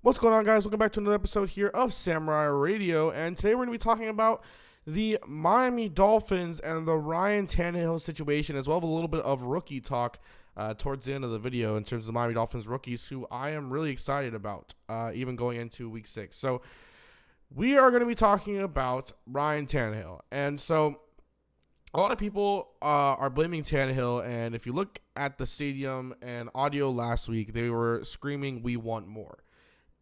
What's going on, guys? Welcome back to another episode here of Samurai Radio, and today we're going to be talking about the Miami Dolphins and the Ryan Tannehill situation, as well as a little bit of rookie talk towards the end of the video in terms of the Miami Dolphins rookies, who I am really excited about, even going into Week 6. So we are going to be talking about Ryan Tannehill, and so a lot of people are blaming Tannehill, and if you look at the stadium and audio last week, they were screaming, "We want more."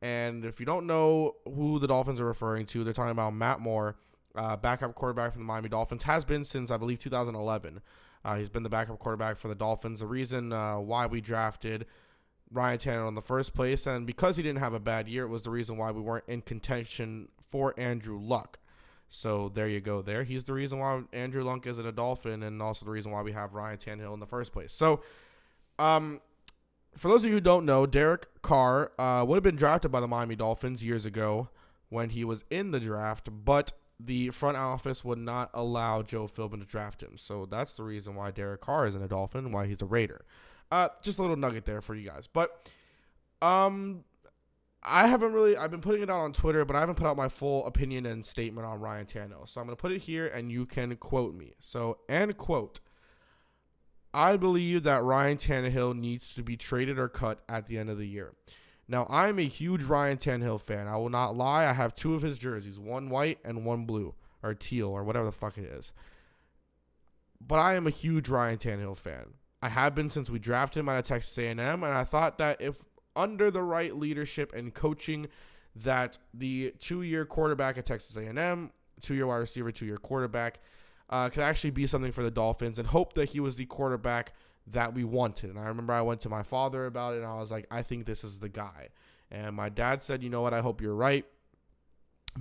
And if you don't know who the Dolphins are referring to, they're talking about Matt Moore, backup quarterback for the Miami Dolphins, has been since, I believe, 2011. He's been the backup quarterback for the Dolphins. The reason why we drafted Ryan Tannehill in the first place, and because he didn't have a bad year, it was the reason why we weren't in contention for Andrew Luck. So there you go there. He's the reason why Andrew Luck isn't a Dolphin, and also the reason why we have Ryan Tannehill in the first place. So, for those of you who don't know, Derek Carr would have been drafted by the Miami Dolphins years ago when he was in the draft, but the front office would not allow Joe Philbin to draft him. So that's the reason why Derek Carr isn't a Dolphin, why he's a Raider. Just a little nugget there for you guys. But I've been putting it out on Twitter, but I haven't put out my full opinion and statement on Ryan Tannehill. So I'm going to put it here, and you can quote me. So, and quote, "I believe that Ryan Tannehill needs to be traded or cut at the end of the year." Now, I'm a huge Ryan Tannehill fan. I will not lie. I have two of his jerseys, one white and one blue, or teal, or whatever the fuck it is. But I am a huge Ryan Tannehill fan. I have been since we drafted him out of Texas A&M, and I thought that if under the right leadership and coaching, that the 2-year quarterback at Texas A&M, 2-year wide receiver, 2-year quarterback, could actually be something for the Dolphins, and hope that he was the quarterback that we wanted. And I remember I went to my father about it, and I was like, I think this is the guy. And my dad said, you know what, I hope you're right,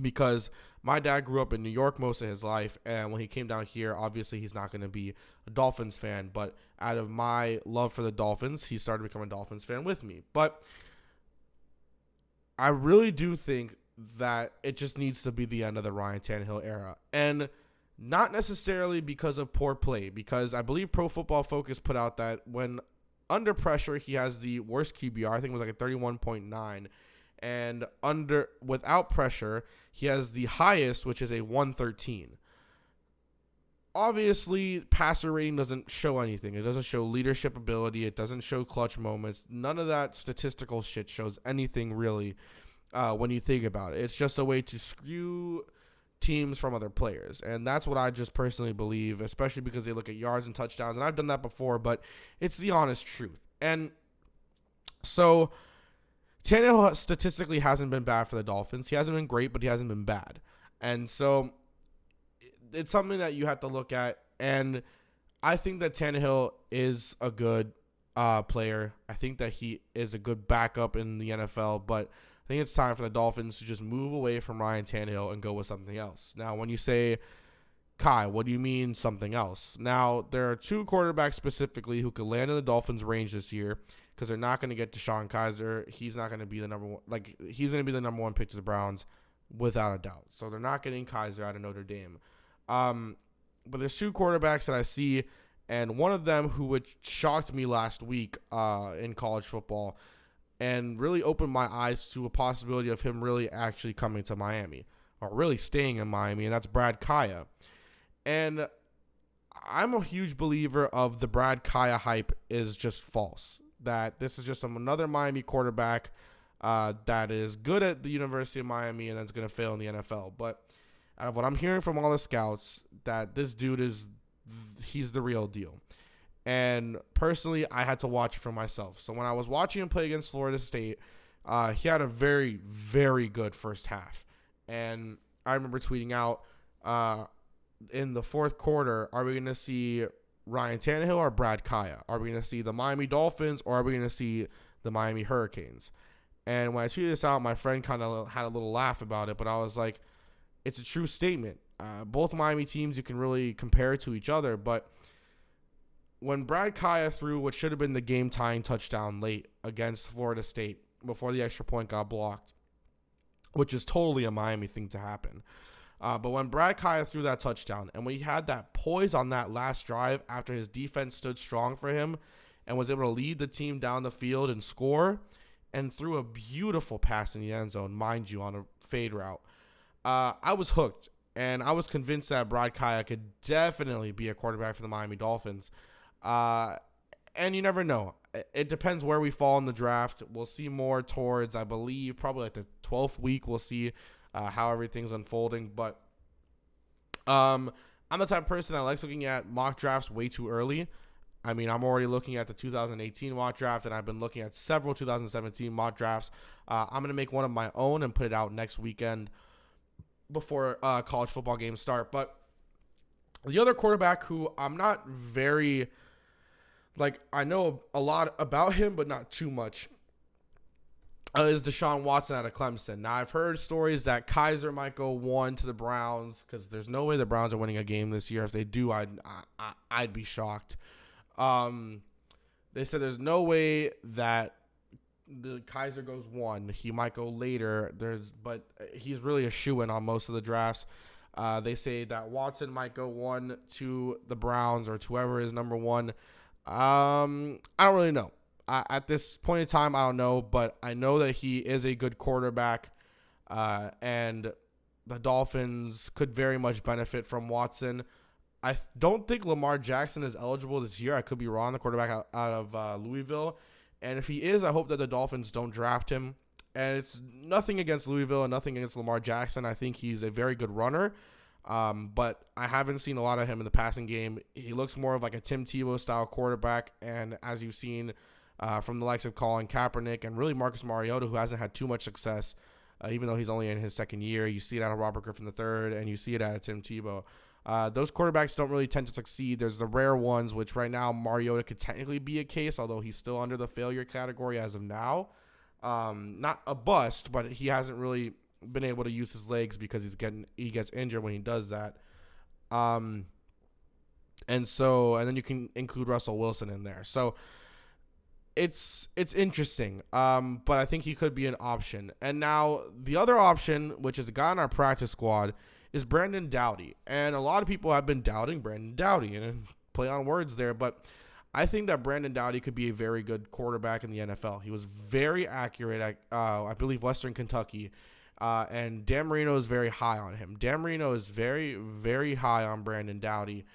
because my dad grew up in New York most of his life, and when he came down here, obviously he's not going to be a Dolphins fan, but out of my love for the Dolphins, he started becoming a Dolphins fan with me. But I really do think that it just needs to be the end of the Ryan Tannehill era. And not necessarily because of poor play, because I believe Pro Football Focus put out that when under pressure, he has the worst QBR. I think it was like a 31.9. And without pressure, he has the highest, which is a 113. Obviously, passer rating doesn't show anything. It doesn't show leadership ability. It doesn't show clutch moments. None of that statistical shit shows anything really when you think about it. It's just a way to skew teams from other players, and that's what I just personally believe, especially because they look at yards and touchdowns, and I've done that before, but it's the honest truth. And so Tannehill statistically hasn't been bad for the Dolphins. He hasn't been great, but he hasn't been bad, and so it's something that you have to look at. And I think that Tannehill is a good player. I think that he is a good backup in the NFL, but I think it's time for the Dolphins to just move away from Ryan Tannehill and go with something else. Now, when you say, Kai, what do you mean something else? Now, there are two quarterbacks specifically who could land in the Dolphins' range this year, because they're not going to get Deshaun Kaiser. He's not going to be the number one. He's going to be the number one pick to the Browns without a doubt. So they're not getting Kaiser out of Notre Dame. But there's two quarterbacks that I see, and one of them who shocked me last week in college football, and really opened my eyes to a possibility of him really actually coming to Miami, or really staying in Miami, and that's Brad Kaaya. And I'm a huge believer of the Brad Kaaya hype is just false, that this is just another Miami quarterback that is good at the University of Miami and that's going to fail in the NFL. But out of what I'm hearing from all the scouts, that this dude he's the real deal. And personally, I had to watch it for myself. So when I was watching him play against Florida State, he had a very, very good first half. And I remember tweeting out in the fourth quarter, are we going to see Ryan Tannehill or Brad Kaaya? Are we going to see the Miami Dolphins, or are we going to see the Miami Hurricanes? And when I tweeted this out, my friend kind of had a little laugh about it, but I was like, it's a true statement. Both Miami teams you can really compare to each other, but when Brad Kaaya threw what should have been the game-tying touchdown late against Florida State before the extra point got blocked, which is totally a Miami thing to happen. But when Brad Kaaya threw that touchdown, and when he had that poise on that last drive after his defense stood strong for him and was able to lead the team down the field and score, and threw a beautiful pass in the end zone, mind you, on a fade route. I was hooked, and I was convinced that Kaaya could definitely be a quarterback for the Miami Dolphins. And you never know. It depends where we fall in the draft. We'll see more towards, I believe, probably like the 12th week. We'll see how everything's unfolding. But I'm the type of person that likes looking at mock drafts way too early. I mean, I'm already looking at the 2018 mock draft, and I've been looking at several 2017 mock drafts. I'm going to make one of my own and put it out next weekend before college football games start. But the other quarterback who I'm not very, I know a lot about him, but not too much, is Deshaun Watson out of Clemson. Now, I've heard stories that Kaiser might go 1 to the Browns, because there's no way the Browns are winning a game this year. If they do, I'd be shocked. They said there's no way that the Kaiser goes 1. He might go later. But he's really a shoo-in on most of the drafts. They say that Watson might go 1 to the Browns or to whoever is number 1. I don't really know. At this point in time, I don't know, but I know that he is a good quarterback, and the Dolphins could very much benefit from Watson. I don't think Lamar Jackson is eligible this year. I could be wrong, the quarterback out of Louisville. And if he is, I hope that the Dolphins don't draft him. And it's nothing against Louisville and nothing against Lamar Jackson. I think he's a very good runner. But I haven't seen a lot of him in the passing game. He looks more of like a Tim Tebow-style quarterback. And as you've seen from the likes of Colin Kaepernick and really Marcus Mariota, who hasn't had too much success, even though he's only in his second year. You see it out of Robert Griffin III, and you see it out of Tim Tebow. Those quarterbacks don't really tend to succeed. There's the rare ones, which right now Mariota could technically be a case, although he's still under the failure category as of now. Not a bust, but he hasn't really been able to use his legs because he gets injured when he does that. And then you can include Russell Wilson in there. So it's interesting. But I think he could be an option. And now the other option, which is a guy on our practice squad, is Brandon Doughty. And a lot of people have been doubting Brandon Doughty, and play on words there, but I think that Brandon Doughty could be a very good quarterback in the NFL. He was very accurate at, I believe, Western Kentucky, and Dan Marino is very high on him. Dan Marino is very, very high on Brandon Doughty.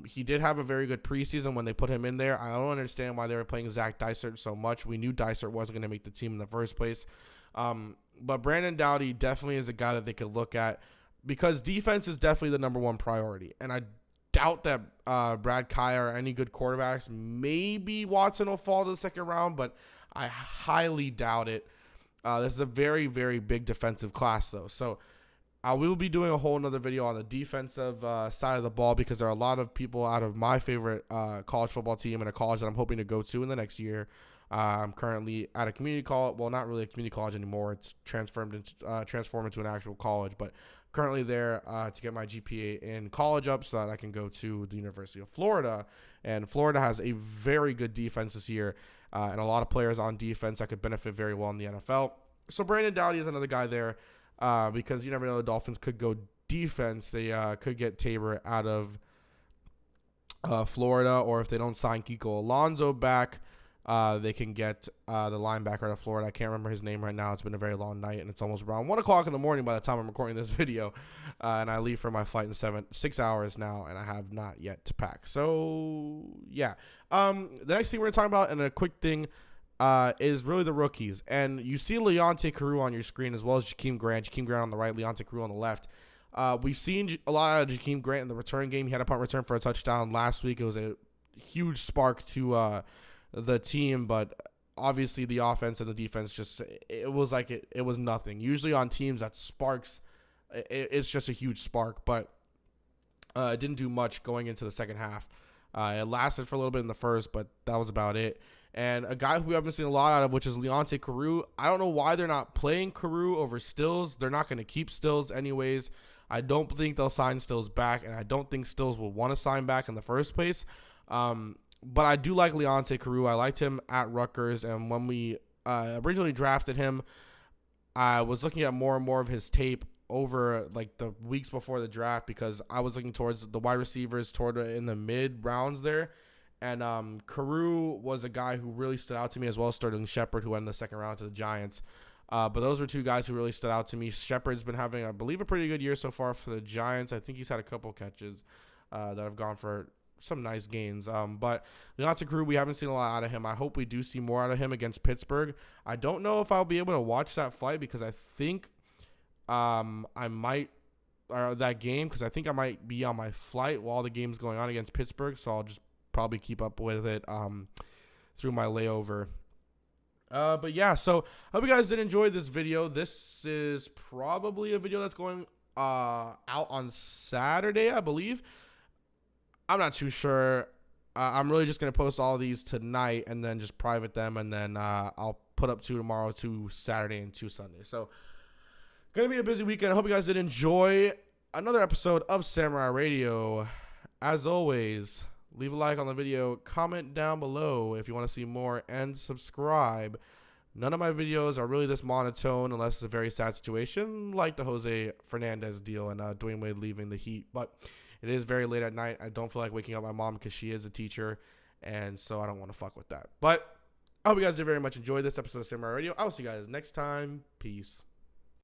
He did have a very good preseason when they put him in there. I don't understand why they were playing Zach Dysert so much. We knew Dysert wasn't going to make the team in the first place. But Brandon Doughty definitely is a guy that they could look at, because defense is definitely the number one priority. And I doubt that Kaaya or any good quarterbacks, maybe Watson will fall to the second round, but I highly doubt it. This is a very, very big defensive class, though. So we will be doing a whole nother video on the defensive side of the ball, because there are a lot of people out of my favorite college football team and a college that I'm hoping to go to in the next year. I'm currently at a community college. Well, not really a community college anymore. It's transformed into an actual college, but currently there to get my GPA in college up so that I can go to the University of Florida. And Florida has a very good defense this year, and a lot of players on defense that could benefit very well in the NFL. So Brandon Doughty is another guy there, because you never know, the Dolphins could go defense. They could get Tabor out of Florida, or if they don't sign Kiko Alonso back, they can get the linebacker out of Florida. I can't remember his name right now. It's been a very long night, and it's almost around 1 o'clock in the morning by the time I'm recording this video. And I leave for my flight in 6 hours now, and I have not yet to pack. So, yeah. The next thing we're going to talk about, and a quick thing, is really the rookies. And you see Leonte Carroo on your screen, as well as Jakeem Grant. Jakeem Grant on the right, Leonte Carroo on the left. We've seen a lot out of Jakeem Grant in the return game. He had a punt return for a touchdown last week. It was a huge spark to the team, but obviously the offense and the defense it was like it was nothing. Usually on teams that sparks, it's just a huge spark, but it didn't do much going into the second half. It lasted for a little bit in the first, but that was about it. And a guy who we haven't seen a lot out of, which is Leonte Carroo. I don't know why they're not playing Carroo over Stills. They're not going to keep Stills anyways. I don't think they'll sign Stills back, and I don't think Stills will want to sign back in the first place. But I do like Leonte Carroo. I liked him at Rutgers, and when we originally drafted him, I was looking at more and more of his tape over like the weeks before the draft, because I was looking towards the wide receivers in the mid rounds there, And Carew was a guy who really stood out to me, as well as Sterling Shepard, who went in the second round to the Giants. But those were two guys who really stood out to me. Shepard's been having, I believe, a pretty good year so far for the Giants. I think he's had a couple catches that have gone for some nice gains. But Leonte Carew, we haven't seen a lot out of him. I hope we do see more out of him against Pittsburgh. I don't know if I'll be able to watch that fight because I think I might – that game because I think I might be on my flight while the game's going on against Pittsburgh, so I'll just probably keep up with it through my layover. But yeah, so I hope you guys did enjoy this video. This is probably a video that's going out on Saturday, I believe. I'm not too sure. I'm really just going to post all these tonight and then just private them, and then I'll put up 2 tomorrow, 2 Saturday, and 2 Sunday. So going to be a busy weekend. I hope you guys did enjoy another episode of Samurai Radio. As always, leave a like on the video, comment down below if you want to see more, and subscribe. None of my videos are really this monotone unless it's a very sad situation like the Jose Fernandez deal and Dwayne Wade leaving the Heat. But it is very late at night. I don't feel like waking up my mom because she is a teacher, and so I don't want to fuck with that. But I hope you guys did very much enjoy this episode of Samurai Radio. I will see you guys next time. Peace.